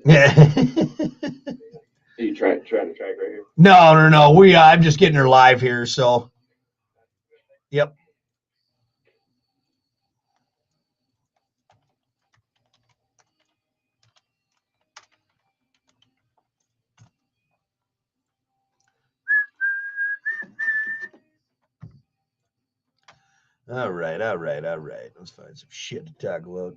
Yeah. You trying to track right here? No. I'm just getting her live here, so. Yep. All right. Let's find some shit to talk about.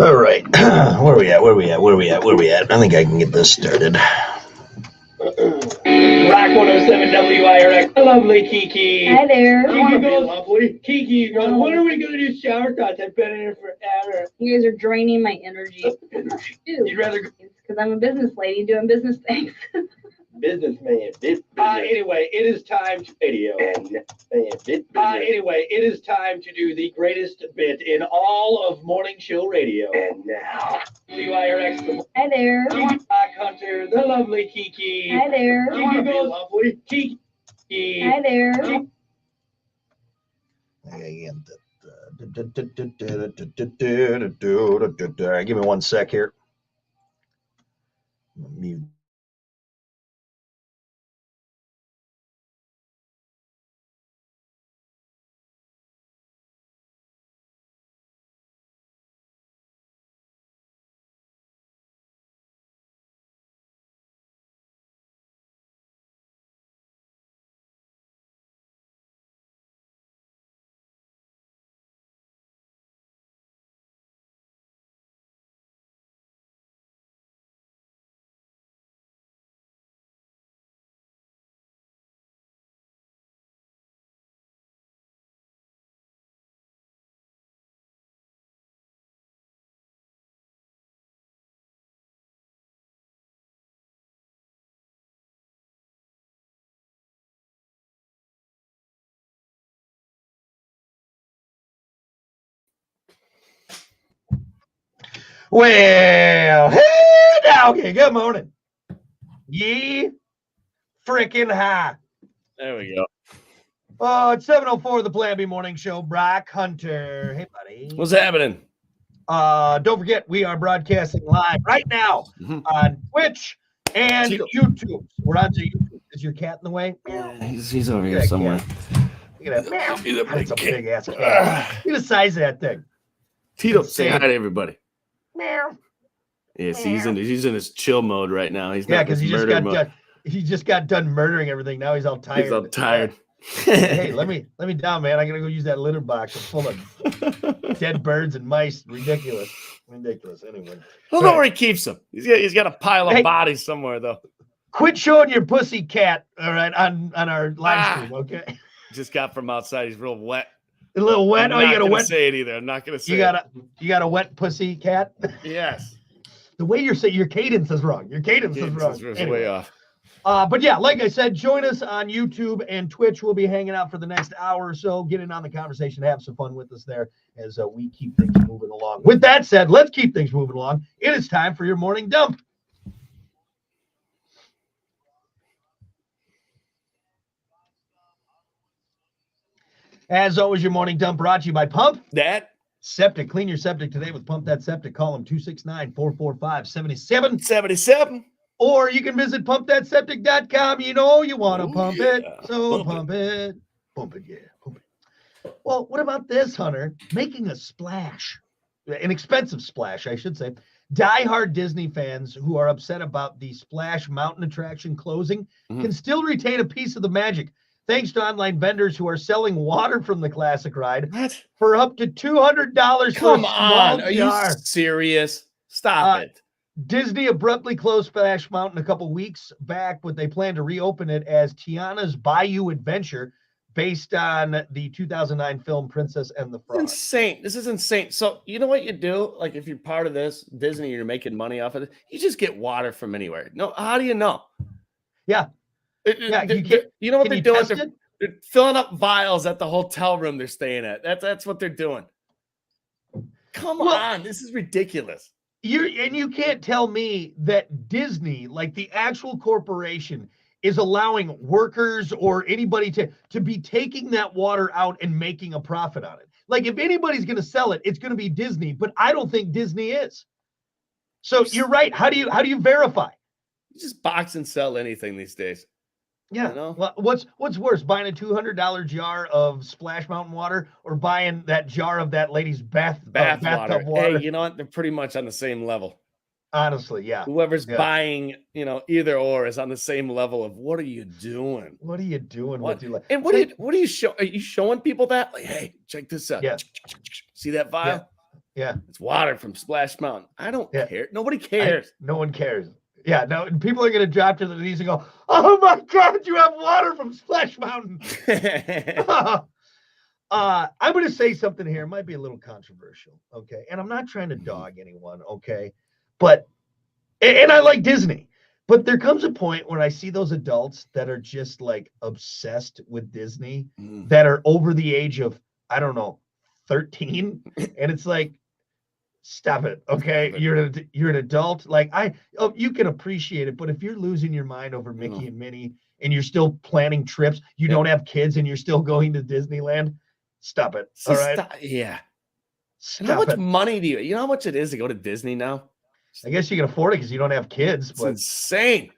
All right. Where are we at? I think I can get this started. Rock 107 WIRX. Lovely Kiki. Hi there. Kiki goes, lovely. Kiki goes, when are we going to do shower thoughts? I've been in here forever. You guys are draining my energy. You'd rather go because I'm a business lady doing business things. businessman. Anyway, it is time to radio. Anyway, it is time to do the greatest bit in all of morning show radio. And now, WIRX. Hi there. Kiki Rock Hunter, the lovely Kiki. Hi there. Kiki goes, lovely. Kiki. Hi there. Again, all right, give me 1 sec here. Mute. Well, hey now, okay, good morning. Ye freaking high. There we go. Oh, it's 7:04, the Plan B Morning Show. Brock Hunter. Hey, buddy. What's happening? Don't forget, we are broadcasting live right now on Twitch and YouTube. We're on to YouTube. Is your cat in the way? Yeah, he's over here somewhere. Look at that. He's a That's a big big ass cat. Look at the size of that thing. Tito, say hi to everybody. Meow. Yeah, see, he's in his chill mode right now. He's Yeah, not because in he just murder got mode. done. He just got done murdering everything. Now he's all tired. He's all tired. Hey, let me down, man. I gotta go use that litter box. It's full of dead birds and mice. Ridiculous. Anyway. I don't know where he keeps them. He's got a pile of bodies somewhere though. Quit showing your pussy cat, all right, on our live stream, okay? Just got from outside. He's real wet. A little wet. I'm You not got a gonna wet. say it either. I'm not gonna say You got a wet pussy cat. Yes. The way you're saying your cadence is wrong. Your cadence is wrong. It's Anyway. way off. But yeah, like I said, join us on YouTube and Twitch. We'll be hanging out for the next hour or so. Get in on the conversation, have some fun with us there as we keep things moving along. With that said, let's keep things moving along. It is time for your morning dump. As always, your morning dump brought to you by Pump That Septic. Clean your septic today with Pump That Septic. Call them 269-445-7777. Or you can visit pumpthatseptic.com. You know you want to pump it. So pump it. Pump it, yeah. Pump it. Well, what about this, Hunter? Making a splash. An expensive splash, I should say. Die-hard Disney fans who are upset about the Splash Mountain attraction closing can still retain a piece of the magic thanks to online vendors who are selling water from the classic ride for up to $200 for a small jar. Are you serious? Stop it. Disney abruptly closed Splash Mountain a couple weeks back, but they plan to reopen it as Tiana's Bayou Adventure based on the 2009 film Princess and the Frog. Insane. This is insane. So you know what you do? Like if you're part of this, Disney, you're making money off of it, you just get water from anywhere. No, how do you know? Yeah. You know what they're doing? They're filling up vials at the hotel room they're staying at. That's what they're doing. Come on. This is ridiculous. You can't tell me that Disney, like the actual corporation, is allowing workers or anybody to be taking that water out and making a profit on it. Like if anybody's going to sell it, it's going to be Disney, but I don't think Disney is. So you're right. How do you verify? You just box and sell anything these days. Yeah. You know? Well, what's worse, buying a $200 jar of Splash Mountain water or buying that jar of that lady's bathtub water? Hey, you know what? They're pretty much on the same level. Honestly, yeah. Whoever's buying, either or is on the same level of what are you doing? What are you doing with your life? And what are you showing? Are you showing people that? Like, hey, check this out. Yeah. See that vial? Yeah. It's water from Splash Mountain. I don't care. Nobody cares. No one cares. Yeah, no, people are going to drop to their knees and go, oh my God, you have water from Splash Mountain. I'm going to say something here. It might be a little controversial, okay? And I'm not trying to dog anyone, okay? But, and I like Disney, but there comes a point where I see those adults that are just like obsessed with Disney that are over the age of, I don't know, 13. And it's like, stop it. Okay. You're an adult. Like you can appreciate it, but if you're losing your mind over Mickey and Minnie and you're still planning trips, you don't have kids and you're still going to Disneyland, stop it. All right. And how much money do you know how much it is to go to Disney now? I guess you can afford it because you don't have kids. It's insane.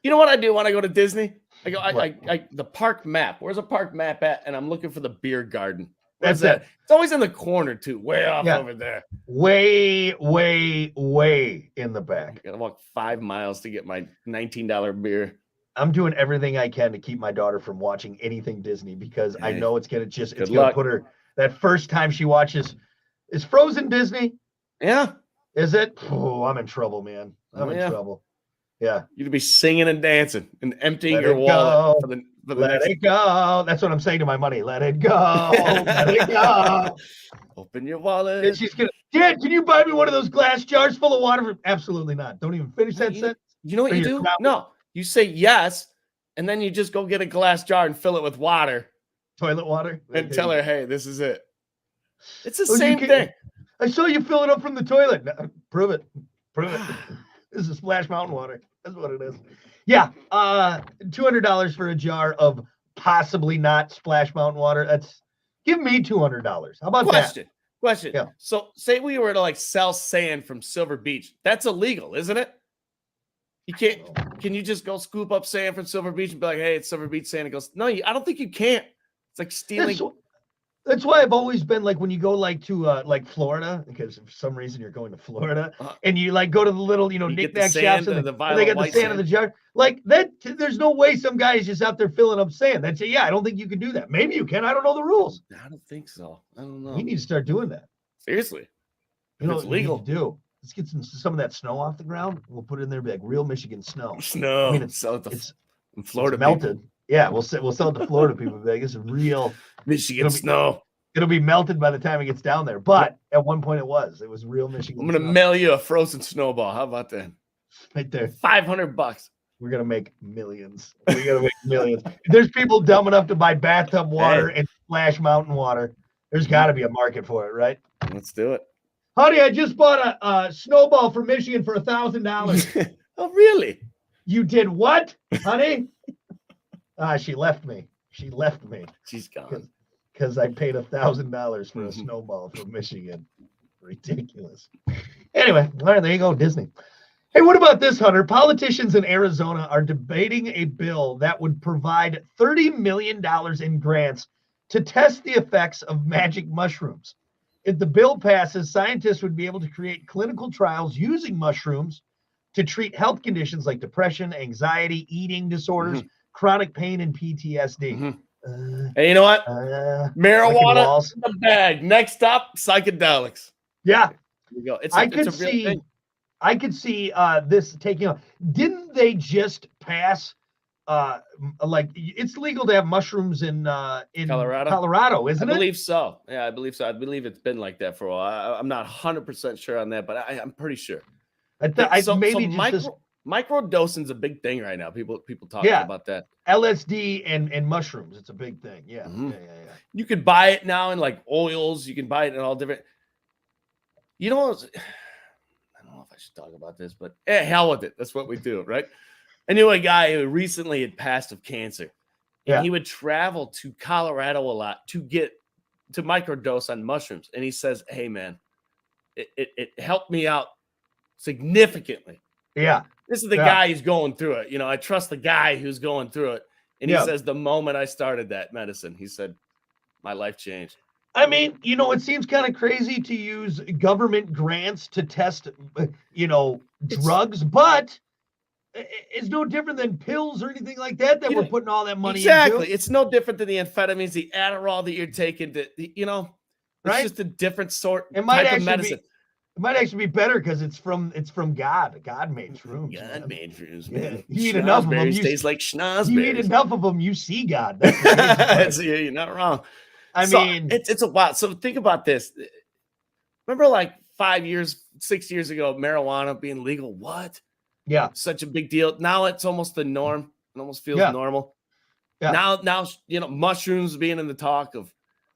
You know what I do when I go to Disney? I go, the park map. Where's a park map at? And I'm looking for the beer garden. That's it. It's always in the corner too, way off over there. Way in the back. I gotta walk 5 miles to get my $19 beer. I'm doing everything I can to keep my daughter from watching anything Disney because I know it's gonna put her that first time she watches. Is Frozen Disney? Yeah. Is it? Oh, I'm in trouble, man. I'm in trouble. Yeah. You'd be singing and dancing and emptying your wallet for the Let it go. That's what I'm saying to my money. Let it go. Let it go. Open your wallet. And she's gonna, Dad, can you buy me one of those glass jars full of water? Absolutely not. Don't even finish that sentence. You know what you do? No. You say yes, and then you just go get a glass jar and fill it with water. Toilet water? And tell her, hey, this is it. It's the same thing. I saw you fill it up from the toilet. No, prove it. Prove it. This is Splash Mountain water. That's what it is. Yeah. $200 for a jar of possibly not Splash Mountain water. Give me $200. How about that? Question. Yeah. So say we were to like sell sand from Silver Beach. That's illegal, isn't it? You can't. Can you just go scoop up sand from Silver Beach and be like, hey, it's Silver Beach sand? It goes, no, I don't think you can. It's like stealing. That's why I've always been like when you go like to like Florida, because for some reason you're going to Florida and you like go to the little, knick-knack shops and they got the sand in the jar. Like that, there's no way some guy is just out there filling up sand. I don't think you can do that. Maybe you can. I don't know the rules. I don't think so. I don't know. You need to start doing that. Seriously. It's legal. What you need to do. Let's get some of that snow off the ground. We'll put it in there, be like real Michigan snow. Snow. I mean, it's in Florida. It's melted. Yeah, we'll sell it to Florida people. Like, it's real Michigan snow. It'll be melted by the time it gets down there. But at one point it was real Michigan. I'm gonna mail you a frozen snowball. How about that? Right there. $500. We're gonna make millions. We're gonna make millions. If there's people dumb enough to buy bathtub water and splash mountain water, there's got to be a market for it, right? Let's do it. Honey, I just bought a snowball from Michigan for $1,000. Oh, really? You did what, honey? She left me. She left me She's gone. because I paid $1,000 for a snowball from Michigan. Ridiculous. Anyway, all right, there you go, Disney. Hey, what about this, Hunter? Politicians in Arizona are debating a bill that would provide $30 million in grants to test the effects of magic mushrooms. If the bill passes, scientists would be able to create clinical trials using mushrooms to treat health conditions like depression, anxiety, eating disorders, chronic pain, and PTSD. Hey, you know what? Marijuana in the bag. Next up, psychedelics. Yeah. Here we go. I could see this taking off. Didn't they just pass like it's legal to have mushrooms in Colorado, isn't it? I believe so. Yeah, I believe so. I believe it's been like that for a while. I'm not 100% sure on that, but I'm pretty sure. Microdosing's a big thing right now. People talking about that. LSD and mushrooms, it's a big thing. Yeah. Yeah. You could buy it now in like oils. You can buy it in all different. You know, I don't know if I should talk about this, but hell with it. That's what we do, right? I knew a guy who recently had passed of cancer. And he would travel to Colorado a lot to get to microdose on mushrooms. And he says, hey, man, it helped me out significantly. Yeah. This is the guy who's going through it. You know, I trust the guy who's going through it. And he says, the moment I started that medicine, he said, my life changed. I mean, you know, it seems kind of crazy to use government grants to test, drugs, but it's no different than pills or anything like that we're putting all that money into. Exactly. It's no different than the amphetamines, the Adderall that you're taking. It's just a different type of medicine. It might actually be better because it's from God. God made shrooms. God made shrooms, man. You eat enough of them, tastes like schnozberries. You eat enough of them, you see God. That's you're not wrong. I mean, it's a lot. So think about this. Remember, like 6 years ago, marijuana being legal? What? Yeah, such a big deal. Now it's almost the norm. It almost feels normal. Yeah. Now mushrooms being in the talk of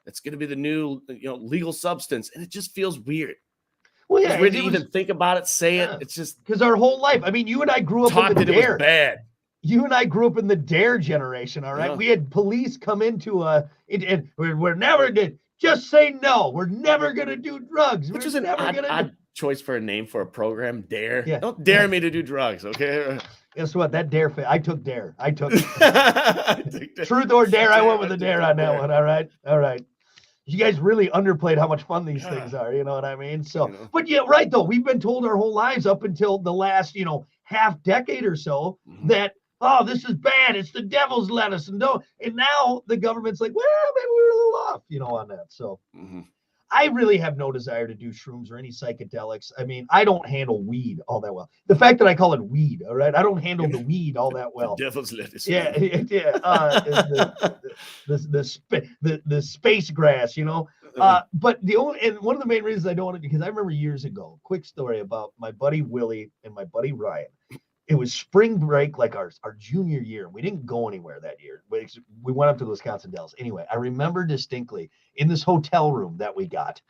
it's going to be the new legal substance, and it just feels weird. Well, yeah, weird to even think about it, say it. It's just because our whole life. I mean, you and I grew up in the DARE. It was bad. You and I grew up in the DARE generation. All right, we had police come into and we're never did. Just say no. We're never going to do drugs. Which is an odd choice for a name for a program. DARE. Yeah. Don't dare me to do drugs, okay? Guess what? That DARE. I took DARE. Truth or dare. I went with the DARE on that one. All right. You guys really underplayed how much fun these things are. You know what I mean? So, but yeah, right though. We've been told our whole lives up until the last, half decade or so that. Oh, this is bad. It's the devil's lettuce. And now the government's like, well, maybe we're a little off, on that. So I really have no desire to do shrooms or any psychedelics. I mean, I don't handle weed all that well. The fact that I call it weed, all right, I don't handle the weed all that well. The devil's lettuce. Yeah. The space grass, but one of the main reasons I don't want it, because I remember years ago, quick story about my buddy Willie and my buddy Ryan. It was spring break, like our junior year. We didn't go anywhere that year. We went up to the Wisconsin Dells. Anyway, I remember distinctly in this hotel room that we got,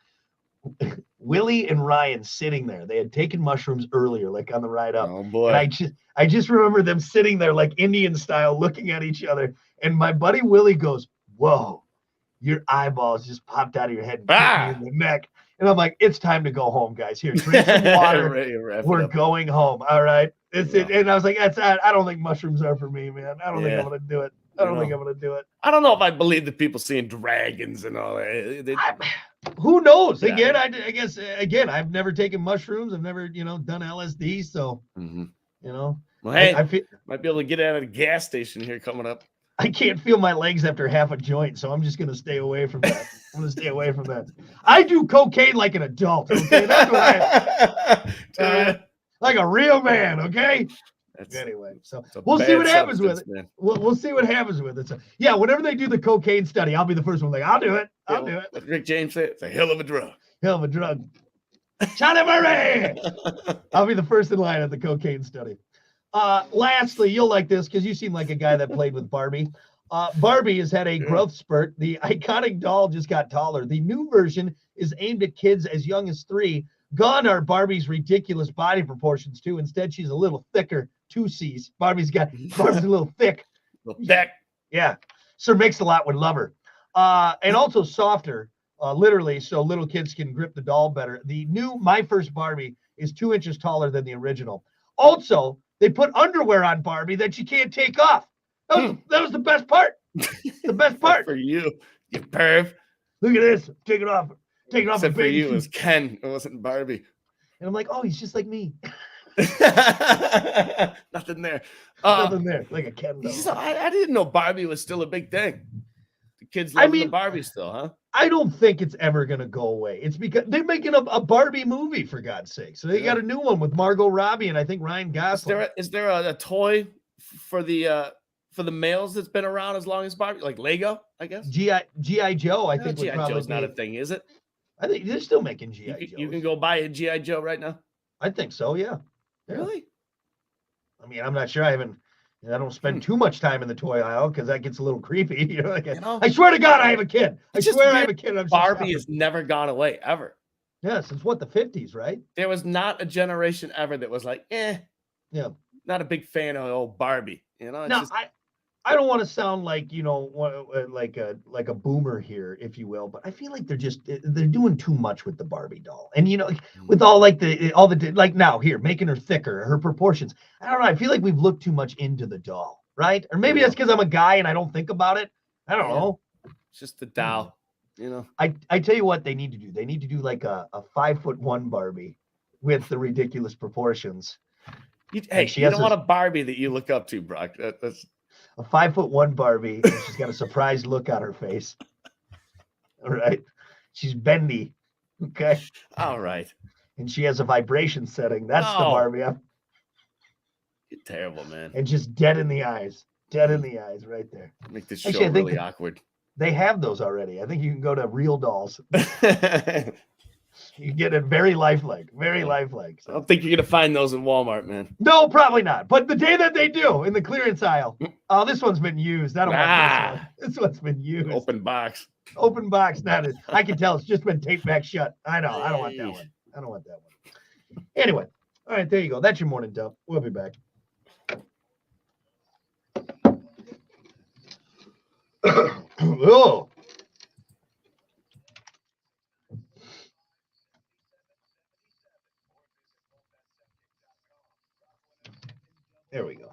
Willie and Ryan sitting there. They had taken mushrooms earlier, like on the ride up. Oh boy! And I just remember them sitting there like Indian style, looking at each other. And my buddy Willie goes, "Whoa, your eyeballs just popped out of your head and kicked me in the neck." And I'm like, "It's time to go home, guys. Here, drink some water. We're going home. All right." And I was like, I don't think mushrooms are for me, man. I don't think I'm going to do it. I don't think I'm going to do it. I don't know if I believe the people seeing dragons and all that. Who knows? Yeah. Again, I guess, I've never taken mushrooms. I've never, done LSD. So, Well, hey, I might be able to get out of the gas station here coming up. I can't feel my legs after half a joint, so I'm just going to stay away from that. I'm going to stay away from that. I do cocaine like an adult, okay? That's what I am. Like a real man, okay? Anyway, so we'll see what happens with it. We'll see what happens with it. So, yeah, whenever they do the cocaine study, I'll be the first one. Like, I'll do it. I'll do it. What Rick James said, it's a hell of a drug. Hell of a drug. Johnny Murray! I'll be the first in line at the cocaine study. Lastly, you'll like this because you seem like a guy that played with Barbie. Barbie has had a growth spurt. The iconic doll just got taller. The new version is aimed at kids as young as 3. Gone are Barbie's ridiculous body proportions too. Instead, she's a little thicker. 2 C's. Barbie's a little thick. Thick. Yeah. Sir Mix-a-Lot would love her. And also softer, literally, so little kids can grip the doll better. The new My First Barbie is 2 inches taller than the original. Also, they put underwear on Barbie that she can't take off. That was the best part. The best part. For you perv. Look at this. Take it off. Take it off. Except for you, it was Ken. It wasn't Barbie. And I'm like, oh, he's just like me. Nothing there. Nothing there. Like a Ken doll. I didn't know Barbie was still a big thing. The kids love the Barbie still, huh? I don't think it's ever going to go away. It's because they're making a Barbie movie, for God's sake. So they got a new one with Margot Robbie and I think Ryan Gosling. Is there a toy for the males that's been around as long as Barbie? Like Lego, I guess? G.I. Joe, I think. G.I. Joe's not a thing, is it? I think they're still making G.I. Joe. You can go buy a G.I. Joe right now? I think so, yeah. Really? I mean, I'm not sure. I don't spend too much time in the toy aisle because that gets a little creepy. I swear to God, I have a kid. I have a kid. Barbie has never gone away, ever. Yeah, since the 50s, right? There was not a generation ever that was like, yeah, not a big fan of old Barbie. I don't want to sound like, like a boomer here, if you will, but I feel like they're doing too much with the Barbie doll. And, with all now here, making her thicker, her proportions. I don't know. I feel like we've looked too much into the doll, right? Or maybe that's because I'm a guy and I don't think about it. I don't know. It's just the doll, I tell you what they need to do. They need to do like a 5'1" Barbie with the ridiculous proportions. You don't want a Barbie that you look up to, Brock. That's a 5'1" Barbie, and she's got a surprised look on her face. All right. She's bendy. Okay. All right. And she has a vibration setting. That's the Barbie. You're terrible, man. And just dead in the eyes. Dead in the eyes right there. Make this show really awkward. They have those already. I think you can go to Real Dolls. You get it very lifelike. Very lifelike. So. I don't think you're going to find those in Walmart, man. No, probably not. But the day that they do in the clearance aisle, this one's been used. I don't want this one. This one's been used. Open box. Open box. Not it. I can tell it's just been taped back shut. I know. I don't want that one. I don't want that one. Anyway. All right. There you go. That's your morning dump. We'll be back. Oh. There we go.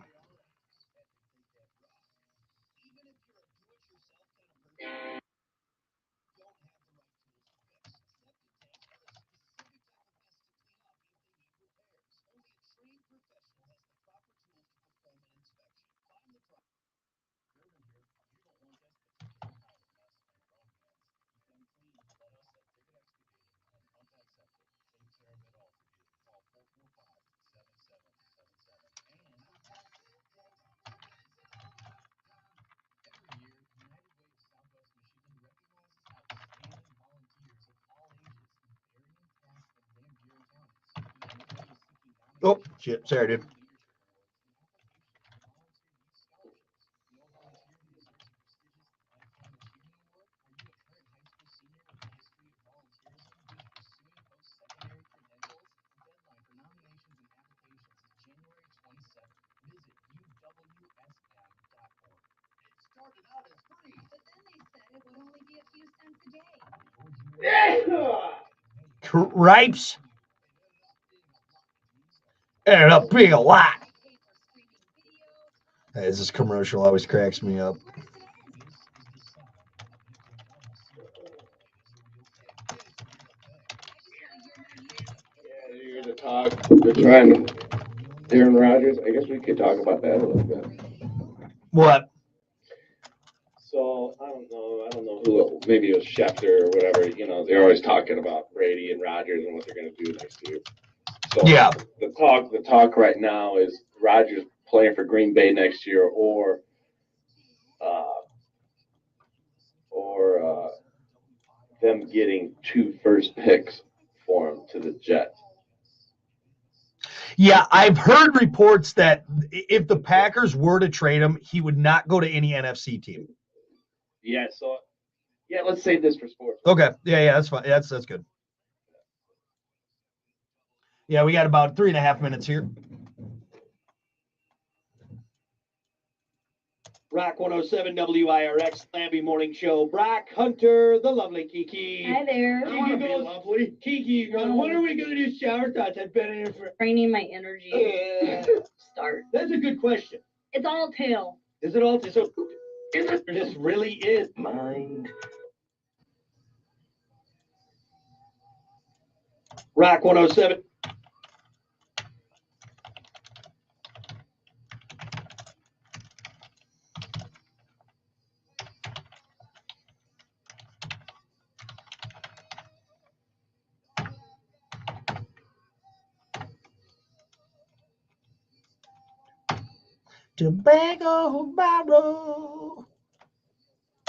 Oh, shit. Sorry, dude. Cripes. Ended up being a lot. Hey, this commercial always cracks me up. You're going to talk. They're trying to. Aaron Rodgers. I guess we could talk about that a little bit. What? So I don't know who. Maybe it was Schefter or whatever. They're always talking about Brady and Rodgers and what they're going to do next year. So yeah, the talk right now is Rodgers playing for Green Bay next year, or them getting 2 first picks for him to the Jets. Yeah, I've heard reports that if the Packers were to trade him, he would not go to any NFC team. Yeah, so let's save this for sports. Okay. Yeah, that's fine. That's good. Yeah, we got about 3.5 minutes here. Rock 107 WIRX Slammy Morning Show. Brock, Hunter, the lovely Kiki. Hi there. Kiki goes, lovely. Kiki goes, when are we going to do shower thoughts? I've been in here for... Draining my energy. Start. That's a good question. It's all tail. Is it all... So, this really is mind. Rock 107. Tobago Barrow.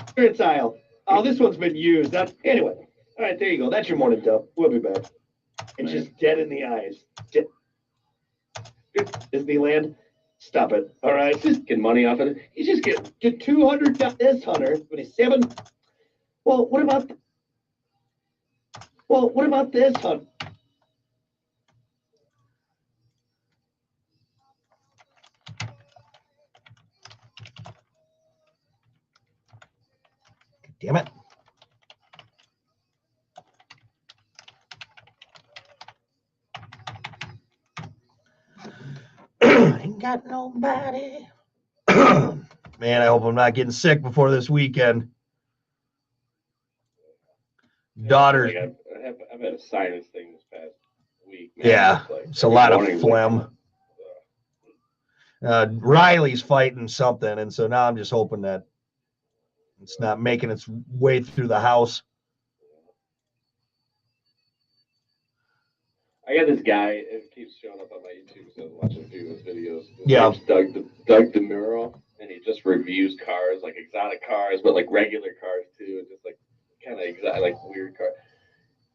Clearance aisle. Oh, this one's been used. Anyway. All right, there you go. That's your morning dub. We'll be back. It's just dead in the eyes. Disneyland. Stop it. All right. Just get money off of it. He's just get 200. This Hunter, 27. Well, what about this Hunter? Damn it. Ain't got nobody. Man, I hope I'm not getting sick before this weekend. Daughter. I've had a sinus thing this past week. Man. Yeah, it's a lot of phlegm. Riley's fighting something, and so now I'm just hoping that it's not making its way through the house. I got this guy, it keeps showing up on my YouTube, so I'm watching a few of his videos. His Yeah. name's Doug DeMuro, and he just reviews cars, like exotic cars, but like regular cars too, and just like kind of exotic, like weird cars.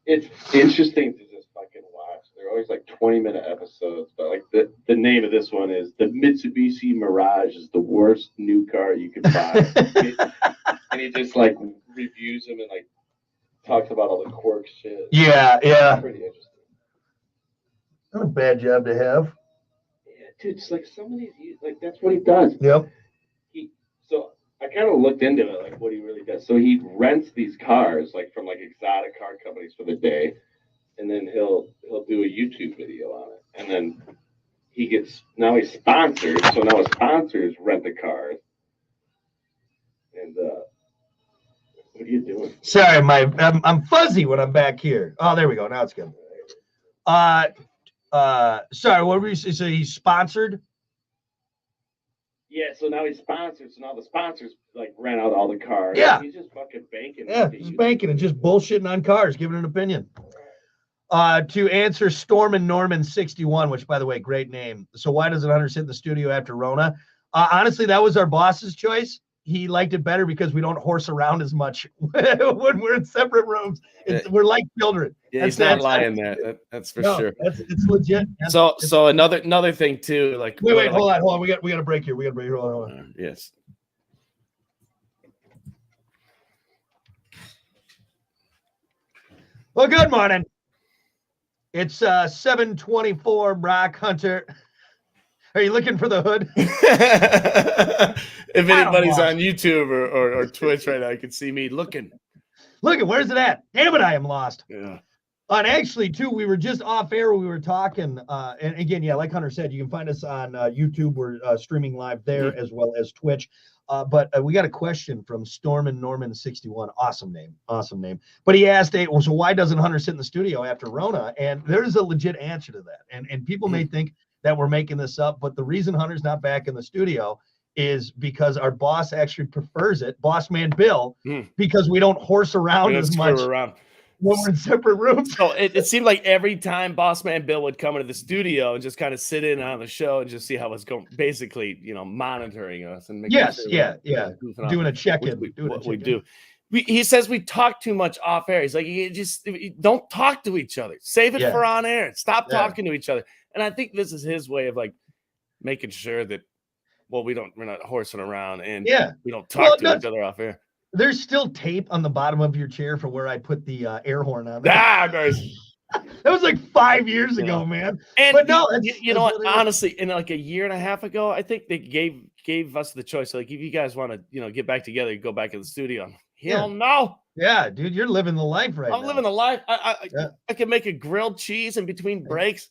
It's interesting to just fucking watch. They're always like 20-minute episodes, but like the name of this one is The Mitsubishi Mirage is the worst new car you could buy. And he just like reviews them and like talks about all the quirk shit. Yeah. It's pretty interesting. Not a bad job to have. Yeah, dude, it's like some of these, like that's what he does. Yep. So I kind of looked into it, like what he really does. So he rents these cars, like from like exotic car companies for the day, and then he'll do a YouTube video on it, and then he's sponsored. So now his sponsors rent the cars. And what are you doing? Sorry, I'm fuzzy when I'm back here. Oh, there we go. Now it's good. Sorry, what were you saying? So he's sponsored? Yeah, so now he's sponsored. So now the sponsors like rent out all the cars. Yeah. He's just fucking banking. Yeah, just banking and just bullshitting on cars, giving an opinion. To answer Storm and Norman 61, which by the way, great name. So why doesn't Hunter sit in the studio after Rona? Honestly, that was our boss's choice. He liked it better because we don't horse around as much when we're in separate rooms. We're like children. Yeah, he's not lying there. That's for sure. It's legit. So another thing too, like wait, hold on. We got a break here. Hold on. Yes. Well, good morning. It's 7:24. Brock Hunter. Are you looking for the hood? If anybody's on YouTube or Twitch right now, you can see me looking. Where's it at? Damn it, I am lost. Yeah. And actually, too, we were just off air. We were talking, and again, yeah, like Hunter said, you can find us on YouTube. We're streaming live there as well as Twitch. But we got a question from Storm and Norman 61. Awesome name. But he asked, so why doesn't Hunter sit in the studio after Rona? And there's a legit answer to that. And people may think that we're making this up, but the reason Hunter's not back in the studio is because our boss actually prefers it, boss man Bill, because we don't horse around as much when we're in separate rooms. So it seemed like every time boss man Bill would come into the studio and just kind of sit in on the show and just see how it's going, basically, monitoring us and making sure doing a check-in. We do. he says we talk too much off air. He's like, you just don't talk to each other. Save it for on air. Stop talking to each other. And I think this is his way of like making sure that, well, we're not horsing around and we don't talk to each other off air. There's still tape on the bottom of your chair for where I put the air horn on there. Nice. That was like 5 years ago, man. And but no, you know what? Honestly, in like a year and a half ago, I think they gave us the choice. Like, if you guys want to, get back together, go back in the studio. Hell no. Yeah, dude, you're living the life right now. I'm living the life. I can make a grilled cheese in between breaks.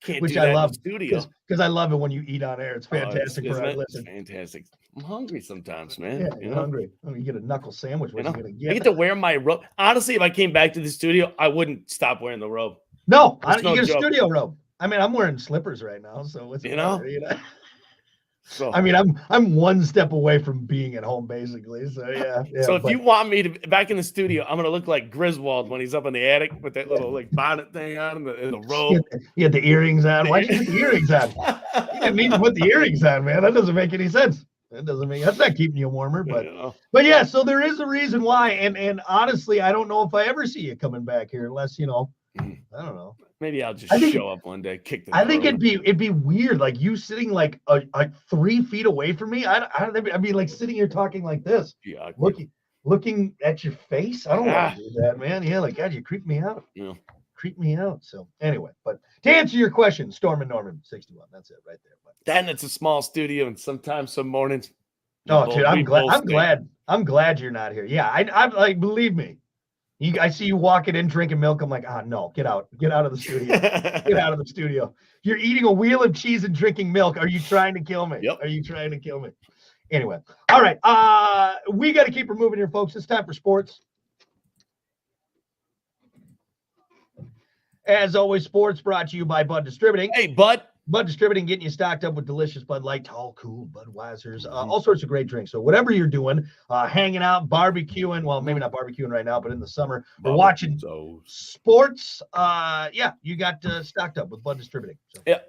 Can't Which do that I love in the studio. Because I love it when you eat on air. It's fantastic for our listeners. It's fantastic. I'm hungry sometimes, man. Yeah, you're hungry. You get a knuckle sandwich. What are you gonna get? I get to wear my robe. Honestly, if I came back to the studio, I wouldn't stop wearing the robe. No, you get a studio robe. I mean, I'm wearing slippers right now, so what's So I mean, I'm one step away from being at home, basically. So yeah. So if you want me to back in the studio, I'm gonna look like Griswold when he's up in the attic with that little like bonnet thing on and the robe. You had the earrings on. Why'd you put the earrings on? You didn't need to put the earrings on, man. That doesn't make any sense. That's not keeping you warmer, but yeah. So there is a reason why, and honestly, I don't know if I ever see you coming back here unless I don't know. Maybe I'll just show up one day, kick the I think it'd be weird, like you sitting like 3 feet away from me. I mean, like sitting here talking like this, looking at your face. I don't want to do that, man. Yeah, like God, you creep me out. Yeah, creep me out. So anyway, but to answer your question, Storm and Norman 61. That's it right there. But then it's a small studio, and sometimes some mornings. Oh, dude, I'm glad you're not here. Yeah, I'm like, believe me. I see you walking in drinking milk. I'm like, no, get out of the studio. Get out of the studio. You're eating a wheel of cheese and drinking milk. Are you trying to kill me? Yep. Are you trying to kill me? Anyway, all right. We got to keep her moving here, folks. It's time for sports. As always, sports brought to you by Bud Distributing. Hey, Bud. Bud Distributing, getting you stocked up with delicious Bud Light, tall, cool Budweisers, all sorts of great drinks. So whatever you're doing, hanging out, barbecuing, well, maybe not barbecuing right now, but in the summer, or watching sports, you got stocked up with Bud Distributing.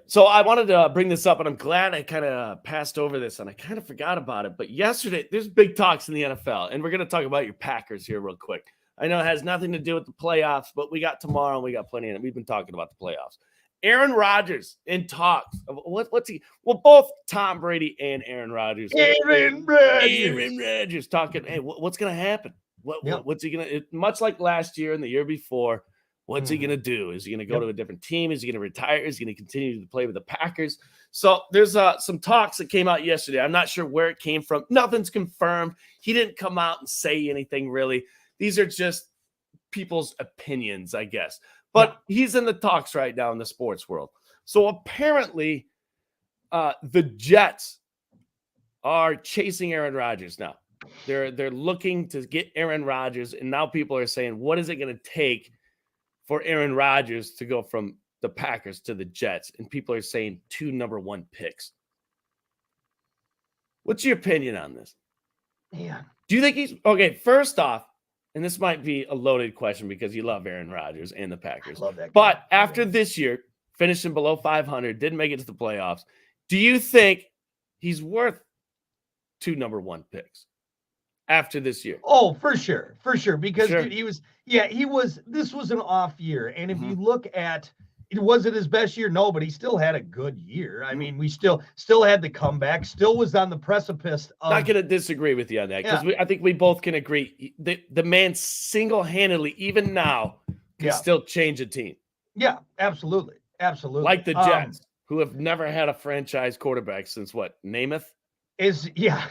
So I wanted to bring this up, and I'm glad I kind of passed over this, and I kind of forgot about it. But yesterday, there's big talks in the NFL, and we're going to talk about your Packers here real quick. I know it has nothing to do with the playoffs, but we got tomorrow, and we got plenty of it. We've been talking about the playoffs. Aaron Rodgers in talks. What's he? Well, both Tom Brady and Aaron Rodgers. Aaron Rodgers talking. Hey, what's going to happen? What's he going to? Much like last year and the year before, what's he going to do? Is he going to go to a different team? Is he going to retire? Is he going to continue to play with the Packers? So there's some talks that came out yesterday. I'm not sure where it came from. Nothing's confirmed. He didn't come out and say anything really. These are just people's opinions, I guess. But he's in the talks right now in the sports world. So apparently the Jets are chasing Aaron Rodgers now. They're looking to get Aaron Rodgers, and now people are saying, what is it going to take for Aaron Rodgers to go from the Packers to the Jets? And people are saying 2 number 1 picks. What's your opinion on this? Yeah. Do you think he's – okay, first off, and this might be a loaded question because you love Aaron Rodgers and the Packers. Love that guy. But after this year, finishing below 500, didn't make it to the playoffs, do you think he's worth 2 number 1 picks after this year? Oh, for sure. Because dude, this was an off year. And if you look at, was it his best year? No, but he still had a good year. I mean, we still had the comeback, still was on the precipice of. Not going to disagree with you on that because I think we both can agree. The man single-handedly, even now, can still change a team. Yeah, absolutely. Like the Jets, who have never had a franchise quarterback since what? Namath?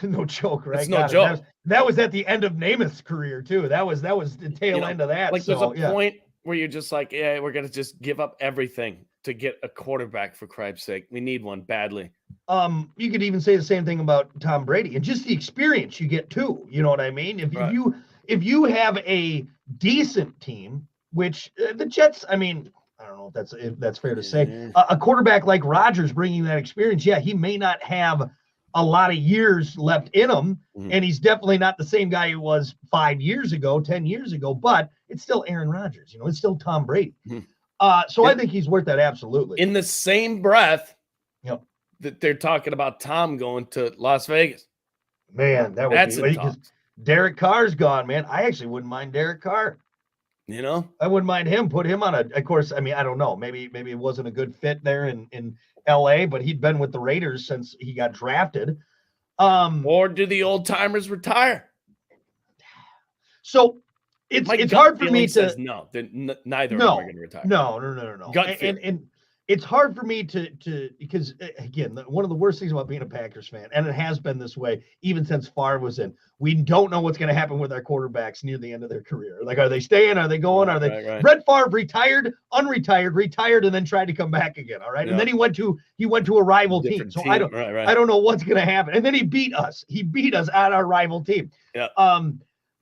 No joke, right? It's no joke. That was at the end of Namath's career, too. That was the tail end of that. Like there's a point where you're just like, we're going to just give up everything to get a quarterback for Christ's sake. We need one badly. You could even say the same thing about Tom Brady and just the experience you get too. You know what I mean? If you have a decent team, which the Jets, I mean, I don't know if that's fair to say. A quarterback like Rodgers bringing that experience, he may not have a lot of years left in him, and he's definitely not the same guy he was 5 years ago, 10 years ago, but it's still Aaron Rodgers. It's still Tom Brady. So I think he's worth that absolutely. In the same breath that they're talking about Tom going to Las Vegas. Man, that would be Derek Carr's gone, man. I actually wouldn't mind Derek Carr. You know, I wouldn't mind him. Put him on of course, I mean, I don't know. Maybe it wasn't a good fit there in LA, but he'd been with the Raiders since he got drafted. or do the old timers retire? So My it's gut hard for feeling me says to no. Neither of them no, are going to retire. no. Gut feel. And it's hard for me to because again, one of the worst things about being a Packers fan, and it has been this way even since Favre was in, we don't know what's going to happen with our quarterbacks near the end of their career. Like, are they staying? Are they going? Are they? Right. Brett Favre retired, retired, and then tried to come back again. All right, Yeah. and then he went to a rival team. Different So team. I don't know what's going to happen. And then he beat us. He beat us at our rival team. Yeah.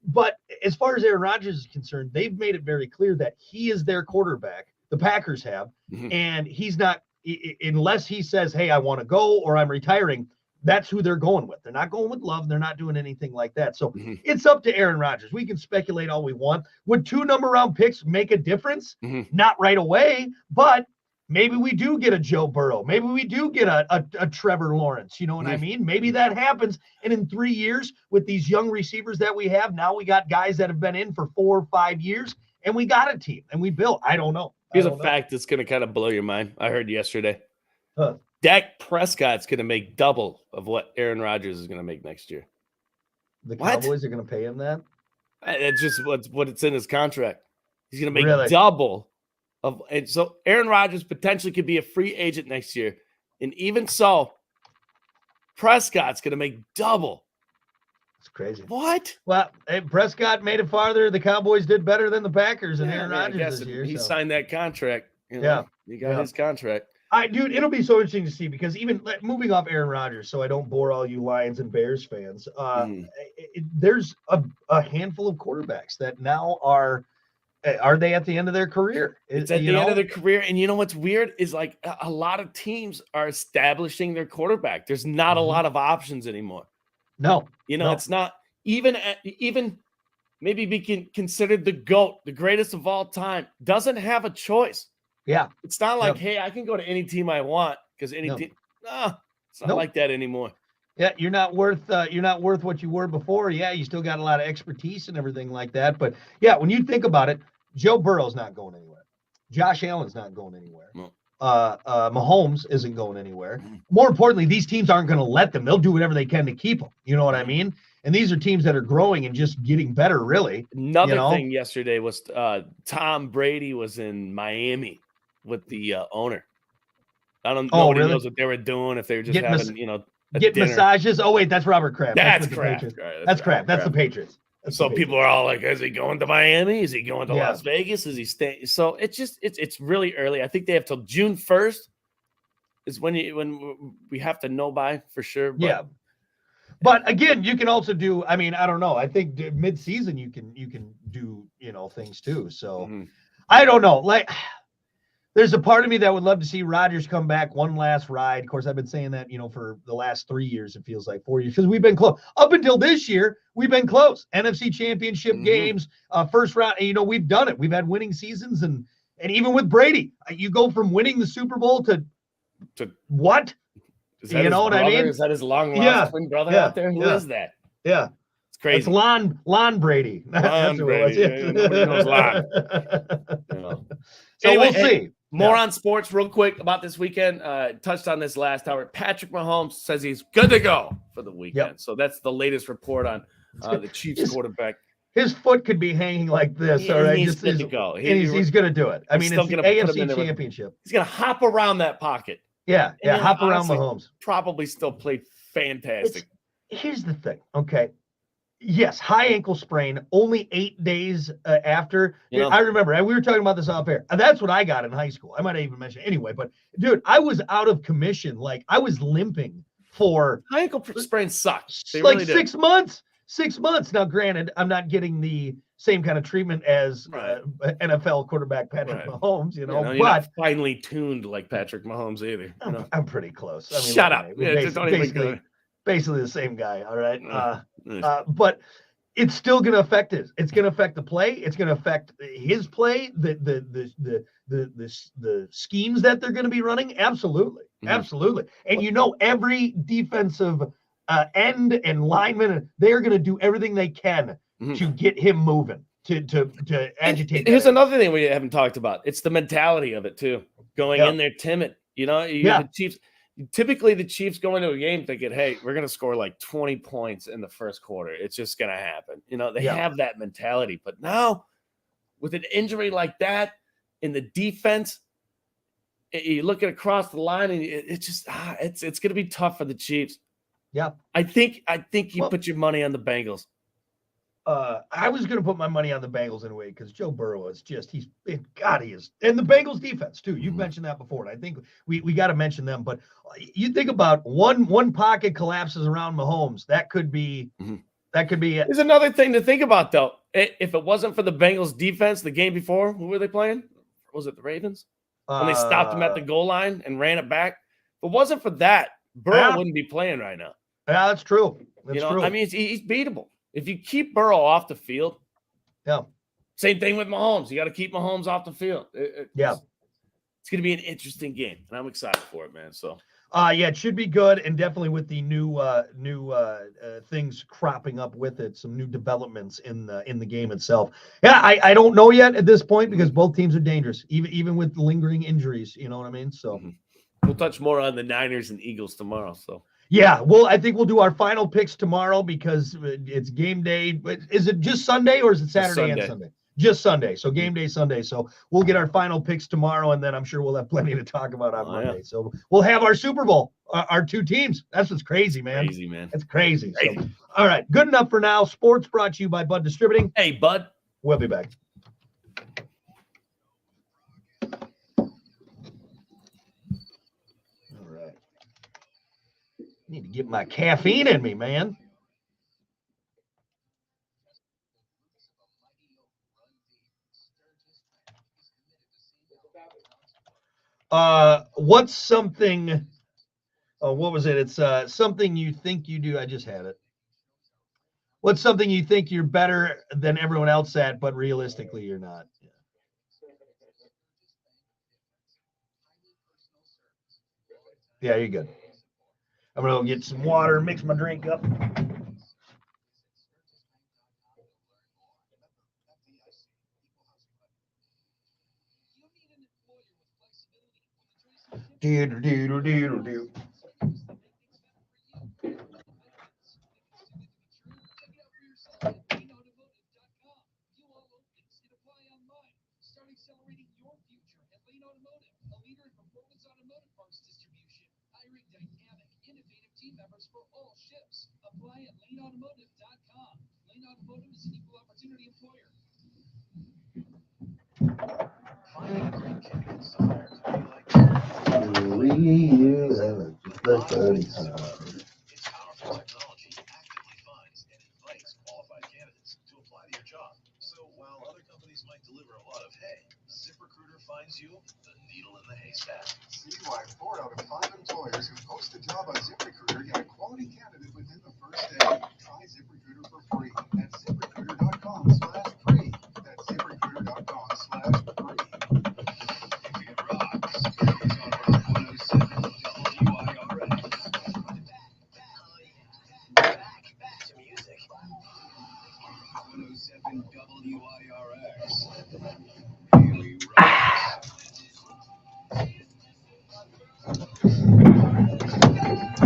But as far as Aaron Rodgers is concerned, they've made it very clear that he is their quarterback. The Packers have, and he's not, unless he says, hey, I want to go or I'm retiring, that's who they're going with. They're not going with Love. They're not doing anything like that. So it's up to Aaron Rodgers. We can speculate all we want. Would 2 number-round picks make a difference? Not right away, but maybe we do get a Joe Burrow. Maybe we do get a Trevor Lawrence. You know what I mean? Maybe that happens. And in 3 years, with these young receivers that we have, now we got guys that have been in for 4 or 5 years, and we got a team, and we built. I don't know. Here's a fact that's going to kind of blow your mind. I heard yesterday. Huh. Dak Prescott's going to make double of what Aaron Rodgers is going to make next year. The What? Cowboys are going to pay him that? It's just what it's in his contract. He's going to make Really? double of, and so Aaron Rodgers potentially could be a free agent next year, and even so, Prescott's going to make double. It's crazy. What? Well, hey, Prescott made it farther. The Cowboys did better than the Packers and Aaron man, I Rodgers guess this year. he so. signed that contract. You know, Yeah. he got his contract. Dude, it'll be so interesting to see because even moving off Aaron Rodgers, so I don't bore all you Lions and Bears fans. There's a handful of quarterbacks that now are they at the end of their career? It's at the end of their career, and you know what's weird is like a lot of teams are establishing their quarterback. There's not a lot of options anymore. No, it's not even maybe be considered the GOAT, the greatest of all time. Doesn't have a choice. Yeah, it's not like, hey, I can go to any team I want because any team. No, it's not like that anymore. Yeah, you're not worth what you were before. Yeah, you still got a lot of expertise and everything like that. But yeah, when you think about it, Joe Burrow's not going anywhere. Josh Allen's not going anywhere. No. Mahomes isn't going anywhere. More importantly, these teams aren't going to let them. They'll do whatever they can to keep them. You know what I mean? And these are teams that are growing and just getting better, really. Another thing yesterday was Tom Brady was in Miami with the owner. I don't know nobody knows what they were doing, if they were just having, get massages. Oh, wait, that's Robert Kraft. That's Kraft. That's Kraft. That's the Patriots. So people are all like, is he going to Miami? Is he going to Las Vegas? Is he staying? So it's really early. I think they have till June 1st is when we have to know by for sure. But, But again, you can also do, I mean, I don't know. I think mid-season you can do, things too. So I don't know. Like, there's a part of me that would love to see Rodgers come back one last ride. Of course, I've been saying that, for the last 3 years, it feels like 4 years, because we've been close. Up until this year, we've been close. NFC Championship games, first round, we've done it. We've had winning seasons, and even with Brady, you go from winning the Super Bowl to what? You know what I mean? Is that his long-lost twin brother out there? Who is that? Yeah. It's crazy. It's Lon Brady. Lon Brady. Yeah, nobody knows Lon. So anyway, we'll see. More on sports real quick about this weekend. Touched on this last hour. Patrick Mahomes says he's good to go for the weekend. Yep. So that's the latest report on the Chiefs quarterback. His foot could be hanging like this. All right, he's good to go. He's going to do it. I mean, it's the AFC Championship. He's going to hop around that pocket. Yeah, hop around Mahomes. Probably still play fantastic. Here's the thing, okay? Yes, high ankle sprain, only 8 days after. I remember, we were talking about this off air. That's what I got in high school. I might have even mentioned it anyway, but dude, I was out of commission. Like, I was limping for high ankle sprain sucks. They like really 6 months. 6 months. Now, granted, I'm not getting the same kind of treatment as NFL quarterback Patrick Mahomes, you're but not finely tuned like Patrick Mahomes either. I'm pretty close. I mean, shut up. Basically the same guy. All right. But it's still going to affect it. It's going to affect the play. It's going to affect his play, the schemes that they're going to be running. Absolutely. Absolutely. And every defensive end and linemen, and they are going to do everything they can Mhm. to get him moving, to agitate. Here's that. another thing we haven't talked about. It's the mentality of it too. Going Yeah. in there timid. You know, Yeah. the Chiefs. Typically, the Chiefs go into a game thinking, "Hey, we're going to score like 20 points in the first quarter. It's just going to happen." You know, they Yeah. have that mentality. But now, with an injury like that in the defense, you look at across the line, and it's just it's going to be tough for the Chiefs. Yeah. I think you Well, put your money on the Bengals. I was going to put my money on the Bengals anyway because Joe Burrow is just he is, and the Bengals defense too. You've mentioned that before, and I think we got to mention them. But you think about one pocket collapses around Mahomes, that could be it. There's another thing to think about though. If it wasn't for the Bengals defense, the game before, who were they playing? Was it the Ravens? When they stopped him at the goal line and ran it back. If it wasn't for that, Burrow wouldn't be playing right now. Yeah, that's true. That's true. I mean, he's beatable. If you keep Burrow off the field, yeah. Same thing with Mahomes. You got to keep Mahomes off the field. It's going to be an interesting game, and I'm excited for it, man. So, yeah, it should be good, and definitely with the new things cropping up with it, some new developments in the game itself. Yeah, I don't know yet at this point because both teams are dangerous, even with lingering injuries. You know what I mean? So we'll touch more on the Niners and Eagles tomorrow. So. Yeah, I think we'll do our final picks tomorrow because it's game day. Is it just Sunday or is it Saturday and Sunday? Just Sunday. So game day Sunday. So we'll get our final picks tomorrow, and then I'm sure we'll have plenty to talk about on Monday. Yeah. So we'll have our Super Bowl, our two teams. That's what's crazy, man. Crazy, man. It's crazy. So, all right, good enough for now. Sports brought to you by Bud Distributing. Hey, Bud. We'll be back. Need to get my caffeine in me, man. What's something? Oh, what was it? It's something you think you do. I just had it. What's something you think you're better than everyone else at, but realistically you're not? Yeah, you're good. I'm gonna go get some water, mix my drink up. Do. Finds you the needle in the haystack. See why 4 out of 5 employers who post a job on ZipRecruiter get a quality candidate within the first day. Try ZipRecruiter for free at ZipRecruiter.com/free. That's ZipRecruiter.com/free. It rocks. It's on Rock 107 WIRX. Back to music. Rock 107 WIRX.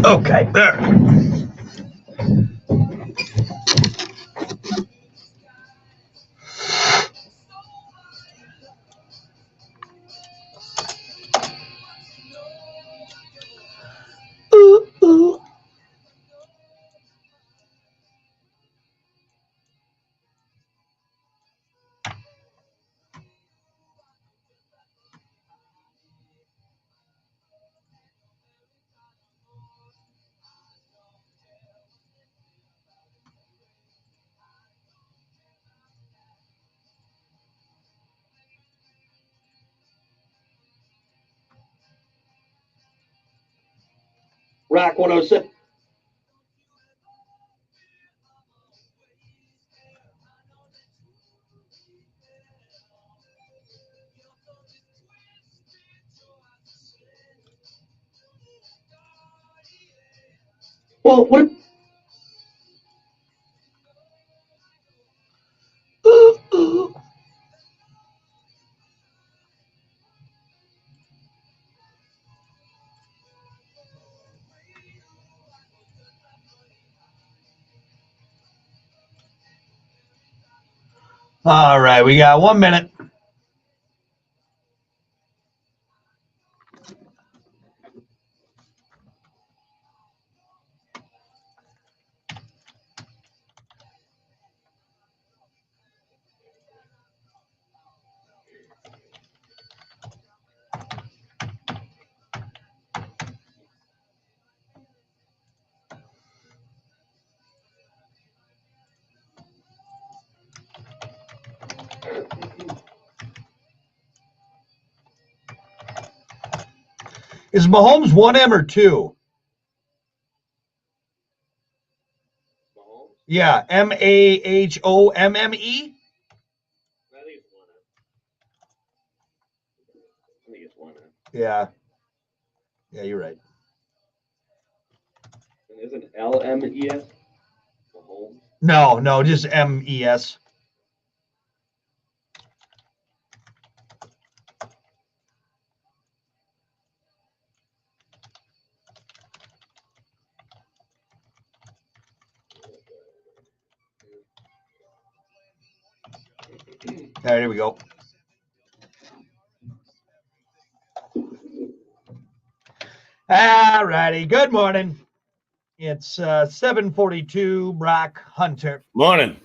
Okay, there. Ooh. Rock 107. Well, what All right, we got 1 minute. Is Mahomes 1M or 2? Mahomes? Yeah, Mahomme. I think it's one. I think it's one. Yeah. Yeah, you're right. And isn't LMES? Mahomes? No, just MES. All right, here we go. All righty. Good morning. It's 7:42. Brock Hunter. Morning.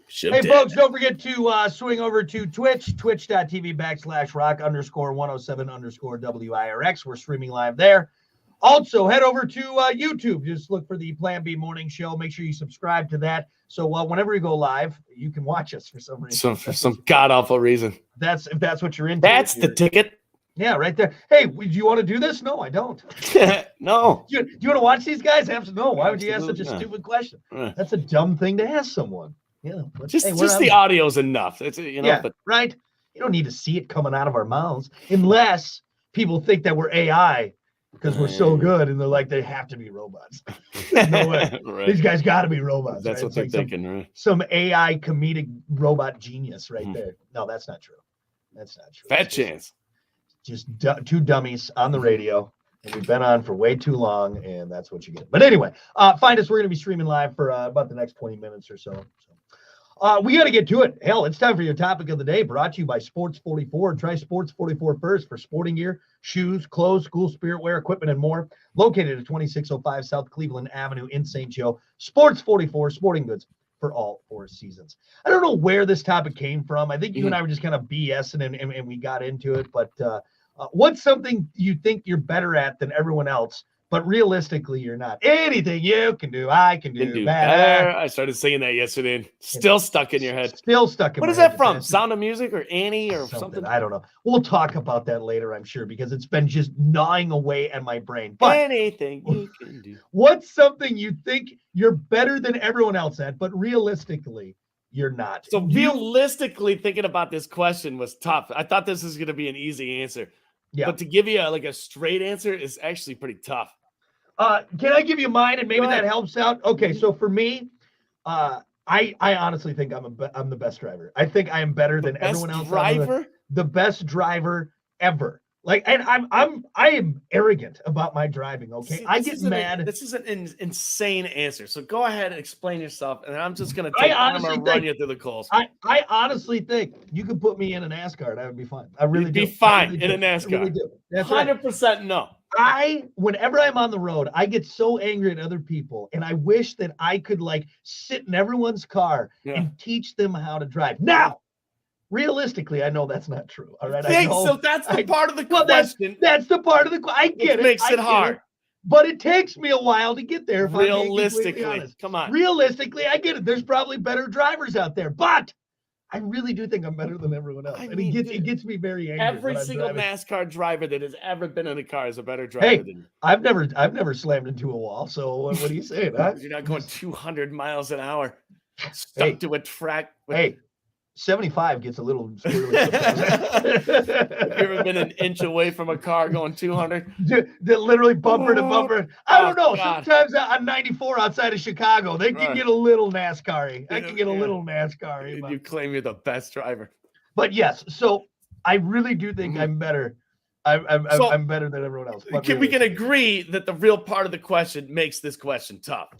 Hey, folks, don't forget to swing over to Twitch, twitch.tv/rock_107_WIRX. We're streaming live there. Also, head over to YouTube. Just look for the Plan B Morning Show. Make sure you subscribe to that. So whenever we go live, you can watch us for some reason. For some god-awful reason. If that's what you're into. That's the ticket. Yeah, right there. Hey, do you want to do this? No, I don't. No. Do you want to watch these guys? No. Why would you ask such a Absolutely not. stupid question? That's a dumb thing to ask someone. Yeah. But, Just hey, we're the on- audio's enough. It's but right. You don't need to see it coming out of our mouths unless people think that we're AI because we're so good and they're like they have to be robots. No way. Right. These guys got to be robots. That's right? what they're It's thinking, right? Some AI comedic robot genius right there. No, that's not true. That's not true. Fat It's chance. just two dummies on the radio, and we've been on for way too long, and that's what you get. But anyway, find us. We're going to be streaming live for about the next 20 minutes or so. We got to get to it. Hell, it's time for your topic of the day, brought to you by Sports 44. Try Sports 44 first for sporting gear, shoes, clothes, school spirit wear, equipment, and more. Located at 2605 South Cleveland Avenue in St. Joe. Sports 44, sporting goods for all 4 seasons. I don't know where this topic came from. I think you and I were just kind of BSing and we got into it. But what's something you think you're better at than everyone else, but realistically you're not? Anything you can do, I can do better. I started singing that yesterday. And still stuck in your head. Still stuck in What my is head, that from? Japan. Sound of Music or Annie or something? I don't know. We'll talk about that later, I'm sure, because it's been just gnawing away at my brain. But anything you can do. what's something you think you're better than everyone else at, but realistically you're not? So realistically, thinking about this question was tough. I thought this was going to be an easy answer. Yeah. But to give you a straight answer is actually pretty tough. Can I give you mine and maybe Go ahead. that helps out? Okay, so for me, I honestly think I'm the best driver. I think I am better than everyone else. Driver? The best driver ever. Like, and I am arrogant about my driving. Okay, See, I get mad. This is an insane answer. So go ahead and explain yourself, and I'm just gonna I run honestly you through the coals. I honestly think you could put me in a NASCAR and I would be fine. I really You'd do. be fine I really in a do. NASCAR. I really do. That's right. 100% no. Whenever I'm on the road, I get so angry at other people, and I wish that I could like sit in everyone's car and teach them how to drive. Now, realistically, I know that's not true. All right, I know. So that's the part of the question. That's the part of the. I get it. Makes I it get hard. But it takes me a while to get there. If I'm being completely Realistically, honest. come on. Realistically, I get it. There's probably better drivers out there, but I really do think I'm better than everyone else. And it gets me very angry. Every when I'm single driving. NASCAR driver that has ever been in a car is a better driver Hey, than you. I've never slammed into a wall. So what are you saying? Huh? You're not going 200 miles an hour stuck to a track. Hey, 75 gets a little squirrely Have sometimes. you ever been an inch away from a car going 200? Literally bumper to bumper. I don't know. God. Sometimes on 94 outside of Chicago, they can get a little NASCAR-y. I can get a little NASCAR-y. And But, you claim you're the best driver. but yes, so I really do think I'm better. I'm better than everyone else. But We can really. agree that the real part of the question makes this question tough.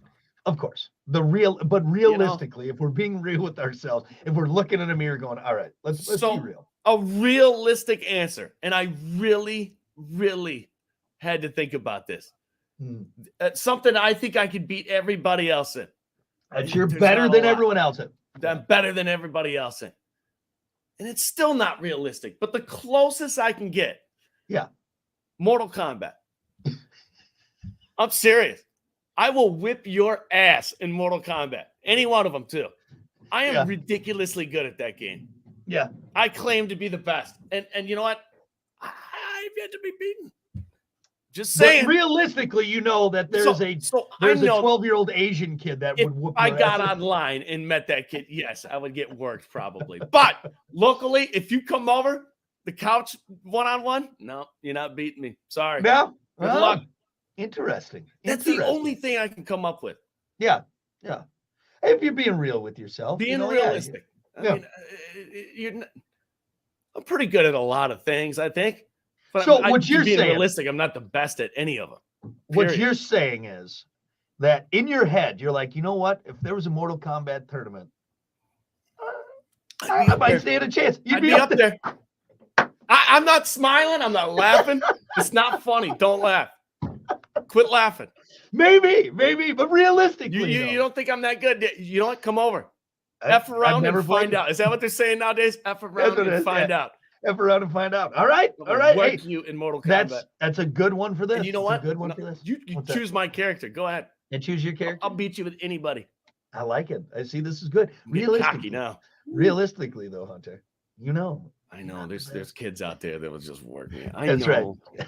Of course, but realistically, if we're being real with ourselves, if we're looking in a mirror going, all right, let's So- be real. A realistic answer, and I really, really had to think about this. Hmm. Something I think I could beat everybody else in. That you're There's better not a than lot. everyone else. I'm better than everybody else in. And it's still not realistic, but the closest I can get. Yeah. Mortal Kombat. I'm serious. I will whip your ass in Mortal Kombat. Any one of them, too. I am Yeah. ridiculously good at that game. Yeah. I claim to be the best. And you know what? I've yet to be beaten. Just saying. But realistically, you know that there's So a I know 12-year-old Asian kid that if would whoop I your got ass. online and met that kid, yes, I would get worked probably. But locally, if you come over the couch one-on-one, no, you're not beating me. Sorry. Yeah. Good Well, luck. Interesting. That's the Interesting. only thing I can come up with. Yeah. Yeah. If you're being real with yourself. Being you know, yeah, realistic. I yeah. mean, I'm pretty good at a lot of things, I think. But So what you're being saying- realistic, I'm not the best at any of them. What Period. you're saying is that in your head, you're like, you know what? If there was a Mortal Kombat tournament, I'd be I up might there. stand a chance. You'd I'd be up there. I'm not smiling. I'm not laughing. It's not funny. Don't laugh. Quit laughing. Maybe, but realistically, You don't think I'm that good? You know what? Come over. I've F around and played find out. Is that what they're saying nowadays? F around what it and is, find out. F around and find out. All right. I'm gonna Hey, work you in Mortal Kombat. that's a good one for this. And you know It's what? A good one No, for this. You What's that? choose my character. Go ahead. And choose your character. I'll beat you with anybody. I like it. I see. This is good. I'm getting cocky Realistically, now. realistically, though, Hunter, you know. I know there's kids out there that will just work me. I That's know. right.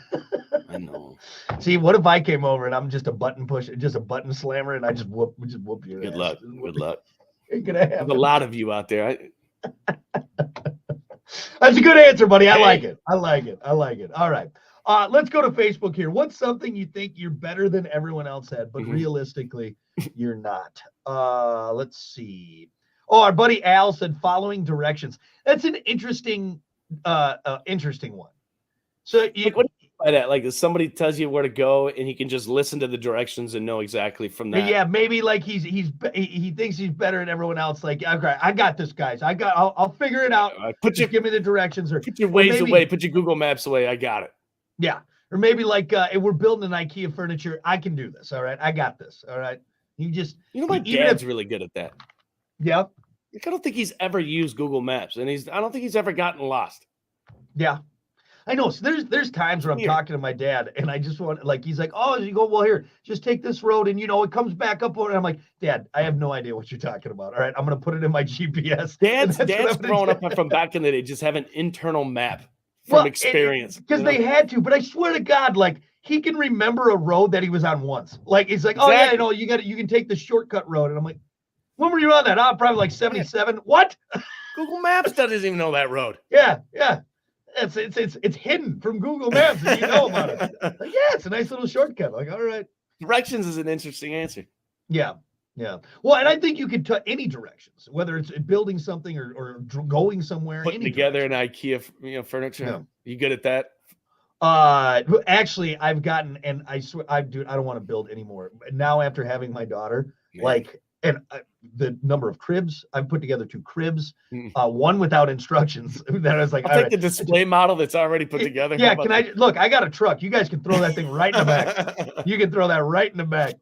I know. See, what if I came over and I'm just a button pusher, just a button slammer, and I just whoop your Good ass? luck. Good luck. Ain't gonna There's happen. a lot of you out there. That's a good answer, buddy. I Hey. like it. I like it. All right. Let's go to Facebook here. What's something you think you're better than everyone else at, but Mhm. realistically, you're not? Let's see. Oh, our buddy Al said following directions. That's an interesting one. So you, Like, what do you mean by that? Like, if somebody tells you where to go and he can just listen to the directions and know exactly from that. yeah, maybe like he thinks he's better than everyone else. Like, okay, I got this, guys. I'll figure it out. Put Just give me the directions, or your Waze maybe- away. Put your Google Maps away. I got it. yeah, or maybe like if we're building an IKEA furniture, I can do this. All right, I got this. All right, you just You know, my even dad's if- really good at that. yeah. Like, I don't think he's ever used Google Maps, and I don't think he's ever gotten lost. Yeah, I know. So there's times where I'm Weird. talking to my dad, and I just want like he's like, oh, you go well here, just take this road, and it comes back up. And I'm like, Dad, I have no idea what you're talking about. All right, I'm gonna put it in my GPS. Dad's and that's what I'm gonna growing do. up from back in the day just have an internal map from experience. because you know? they had to. But I swear to God, like he can remember a road that he was on once. Like he's like, oh yeah, Exactly. you can take the shortcut road, and I'm like, when were you on that? Oh, probably like 77. What? Google Maps doesn't even know that road. Yeah. It's hidden from Google Maps, and you know about it. Like, yeah, it's a nice little shortcut. Like, all right. Directions is an interesting answer. Yeah. Well, and I think you can any directions, whether it's building something or going somewhere. Putting any together direction. an IKEA, furniture. Yeah. You good at that? Actually, I've gotten, and I swear, I don't want to build anymore. Now, after having my daughter, Man. The number of cribs, I've put together 2 cribs, Mm. one without instructions. That I was like, I'll all take right. the display model that's already put together. Yeah, How about can I look? I got a truck. You guys can throw that thing right in the back. that? You can throw that right in the back.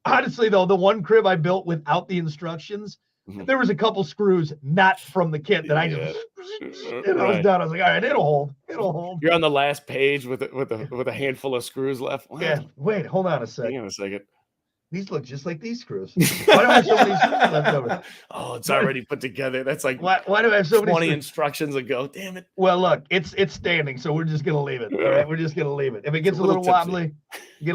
Honestly, though, the one crib I built without the instructions, Mhm. there was a couple screws not from the kit that I just and I was Right. done. I was like, all right, it'll hold. You're on the last page with a handful of screws left. What? Yeah. Wait, hold on a sec. Hang on a second. These look just like these screws. Why do I have so many screws left over? Oh, it's already put together. That's like Why do I have so 20 many screws? instructions ago. Damn it. Well, look, it's standing, so we're just gonna leave it. All right, we're just gonna leave it. If it gets a a little little tipsy.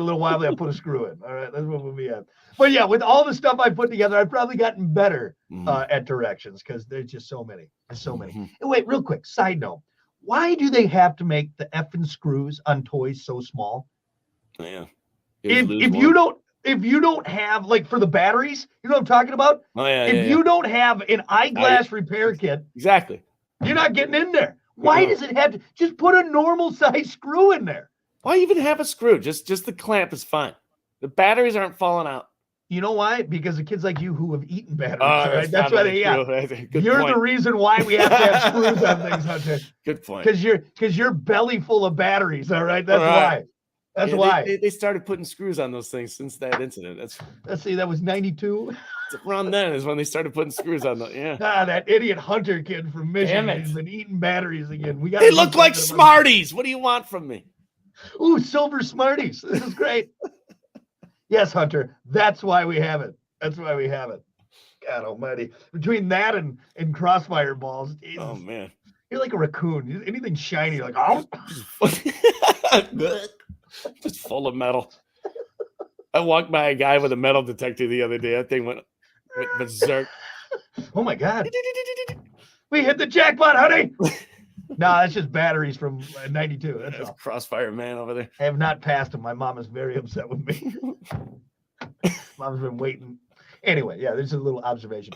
wobbly, I'll put a screw in. All right, that's what we'll be at. But yeah, with all the stuff I put together, I've probably gotten better at directions because there's just so many. There's so many. Mhm. And wait, real quick, side note. Why do they have to make the effing screws on toys so small? Yeah. If you don't have, like, for the batteries, you know what I'm talking about? Oh yeah. If you don't have an eyeglass repair kit, exactly. you're not getting in there. Why does it have to just put a normal size screw in there? Why even have a screw? Just the clamp is fine. The batteries aren't falling out. You know why? Because of kids like you who have eaten batteries. Oh, All right, that's why they. Yeah, Good you're point. the reason why we have to have screws on things, Hunter. Good point. Because you're belly full of batteries. All right, that's All right. why. That's Yeah, why. they started putting screws on those things since that incident. Let's see, that was 92. Around then is when they started putting screws on them. Yeah. Ah, that idiot Hunter kid from Michigan. Damn it. He's been eating batteries again. We got. They look like Smarties. What do you want from me? Ooh, silver Smarties. This is great. Yes, Hunter. That's why we have it. That's why we have it. God almighty. Between that and crossfire balls, Oh man. you're like a raccoon. Anything shiny, you're like, oh. Just full of metal. I walked by a guy with a metal detector the other day. That thing went berserk. Oh my God. We hit the jackpot, honey. No, that's just batteries from 92. That's There's all. Crossfire man over there. I have not passed him. My mom is very upset with me. Mom's been waiting. Anyway, yeah, there's a little observation.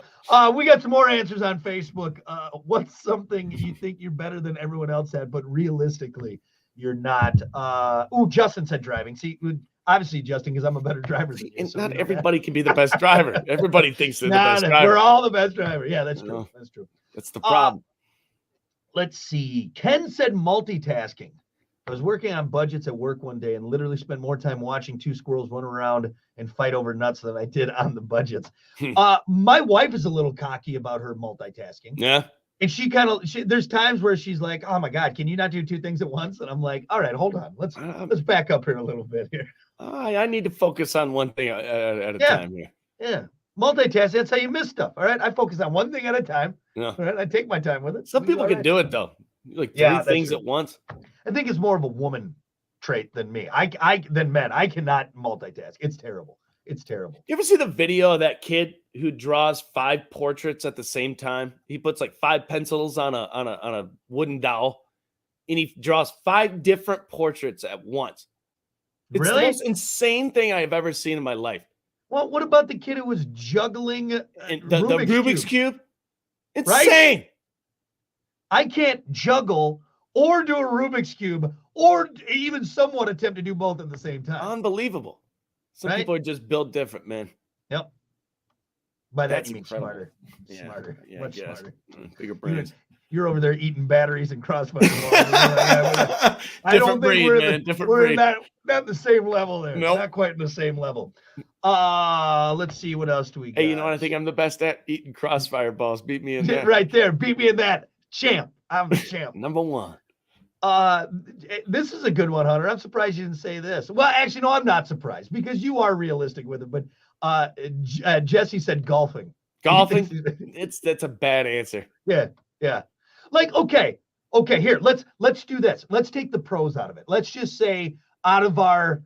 We got some more answers on Facebook. What's something you think you're better than everyone else at, but realistically, you're not? Justin said driving. See, obviously, Justin, because I'm a better driver than you. And so not we know everybody can be the best driver. Everybody thinks they're the that. best driver. We're all the best driver. Yeah, that's true. No. That's true. That's the problem. Let's see. Ken said multitasking. I was working on budgets at work one day and literally spent more time watching two squirrels run around and fight over nuts than I did on the budgets. My wife is a little cocky about her multitasking. Yeah. And there's times where she's like, oh my God, can you not do two things at once? And I'm like, all right, hold on. Let's back up here a little bit here. I need to focus on one thing at a time here. Yeah. Multitasking, that's how you miss stuff. All right. I focus on one thing at a time. Yeah. All right. I take my time with it. Some people can do it though. Like three things at once. I think it's more of a woman trait than me. Than men. I cannot multitask. It's terrible. It's terrible. You ever see the video of that kid who draws 5 portraits at the same time? He puts like 5 pencils on a wooden dowel, and he draws 5 different portraits at once. It's Really? the most insane thing I've ever seen in my life. Well, what about the kid who was juggling The Rubik's Cube? Insane. Right? I can't juggle or do a Rubik's Cube or even somewhat attempt to do both at the same time. Unbelievable. Some people are just built different, man. Yep. By that That's you mean incredible. smarter. Yeah, Smarter. yeah, Much I guess. smarter. Bigger brains. You're over there eating batteries and crossfire balls. Different breed, man. Different breed. Not the same level there. Nope. Not quite in the same level. Let's see, what else do we got? Hey, you know what I think I'm the best at? Eating crossfire balls. Beat me in that. Right there. Beat me in that. Champ. I'm the champ. Number 1. This is a good one, Hunter. I'm surprised you didn't say this. Well, actually, no, I'm not surprised because you are realistic with it. But Jesse said golfing. Golfing? That's a bad answer. Yeah. Like, okay. Here, let's do this. Let's take the pros out of it. Let's just say out of our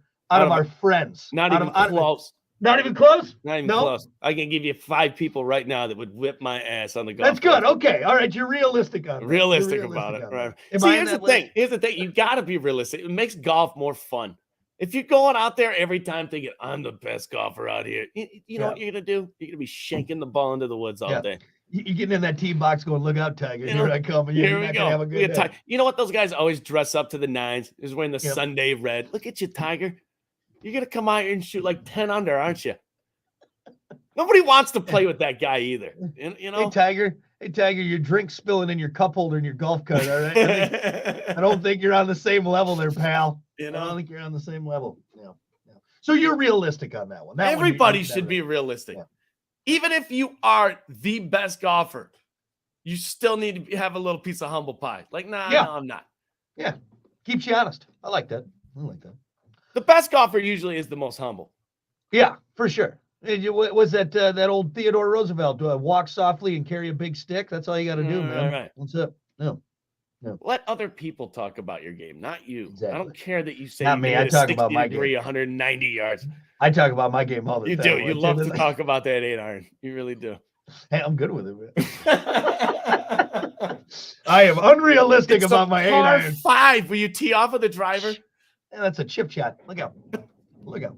friends. Not even close. Not even close? Not even close. I can give you 5 people right now that would whip my ass on the golf That's good. course. Okay. All right. You're realistic on it. Realistic about it. Right. See, here's the thing. Here's the thing. You got to be realistic. It makes golf more fun. If you're going out there every time thinking, I'm the best golfer out here, you know what you're going to do? You're going to be shanking the ball into the woods all day. You're getting in that tee box going, look out, Tiger. Here I come. Here we go. Have a good day. You know what? Those guys always dress up to the nines. Is wearing the Sunday red. Look at you, Tiger. You're going to come out here and shoot like 10 under, aren't you? Nobody wants to play with that guy either. You know? Hey, Tiger, your drink's spilling in your cup holder in your golf cart, all right? I don't think you're on the same level there, pal. You know? I don't think you're on the same level. Yeah. So you're realistic on that one. Everybody should be realistic. Yeah. Even if you are the best golfer, you still need to have a little piece of humble pie. Like, no, I'm not. Yeah. Keeps you honest. I like that. The best golfer usually is the most humble. Yeah, for sure. Was that old Theodore Roosevelt? Walk softly and carry a big stick. That's all you got to do, man. Right. What's up? No. Let other people talk about your game, not you. Exactly. I don't care that you say not me. I talk about my degree, game. 190 yards. I talk about my game all the time. You do. You love to talk about that 8-iron. You really do. Hey, I'm good with it, man. I am unrealistic about my 8-iron. 5. Will you tee off with the driver? And that's a chip shot. Look out. Look out.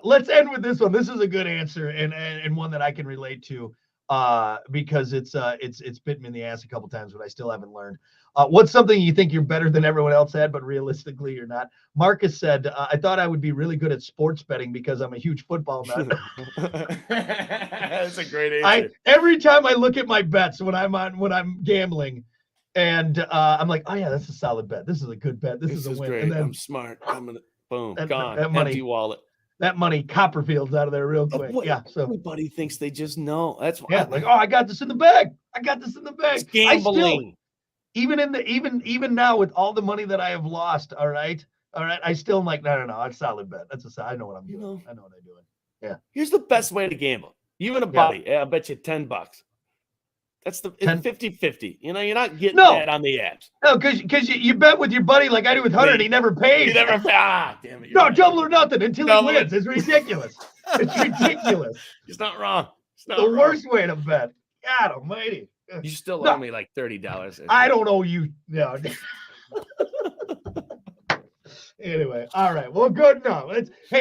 Let's end with this one. This is a good answer and one that I can relate to. because it's bitten me in the ass a couple times, but I still haven't learned. What's something you think you're better than everyone else at, but realistically you're not? Marcus said, I thought I would be really good at sports betting because I'm a huge football nut. That's a great answer. Every time I look at my bets when I'm gambling, and I'm like, oh yeah, that's a solid bet. This is a good bet. This is a win. Great. And then I'm smart. I'm gonna boom, that gone. money- Empty wallet. that money Copperfield's out of there real quick. Yeah. So everybody thinks they just know. That's why. yeah, like, oh, I got this in the bag. I got this in the bag. It's gambling. Even now with all the money that I have lost, all right, I still am like, no, it's a solid bet. I know what I'm doing. I know what I'm doing. Yeah. Here's the best way to gamble. You and a buddy. Yeah, I bet you $10. That's it's 50-50. You know, you're not getting that on the apps. No, because you bet with your buddy like I do with Hunter, and he never pays. You never damn it. No, double or nothing until he wins. It's ridiculous. It's ridiculous. He's not wrong. It's not the wrong. worst way to bet. God almighty. You still owe me like $30. I don't owe you. No. Anyway, all right. Well, good. No,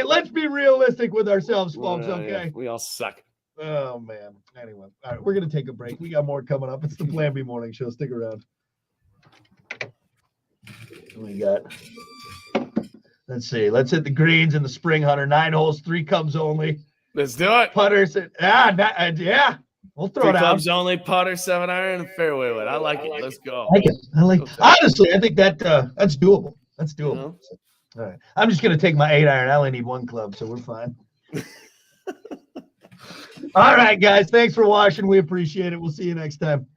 let's be realistic with ourselves, folks. Okay. Yeah, we all suck. Oh man. Anyway, all right. We're gonna take a break. We got more coming up. It's the Plan B Morning Show. Stick around. We got. Let's see. Let's hit the greens in the spring, Hunter. 9 holes, 3 cubs only. Let's do it. Putters. Yeah. We'll throw 3 it out. clubs only, putter, 7-iron, and fairway wood. I like it. Let's go. I like it. Honestly, I think that's doable. That's doable. All right. I'm just gonna take my 8-iron. I only need 1 club, so we're fine. All right, guys. Thanks for watching. We appreciate it. We'll see you next time.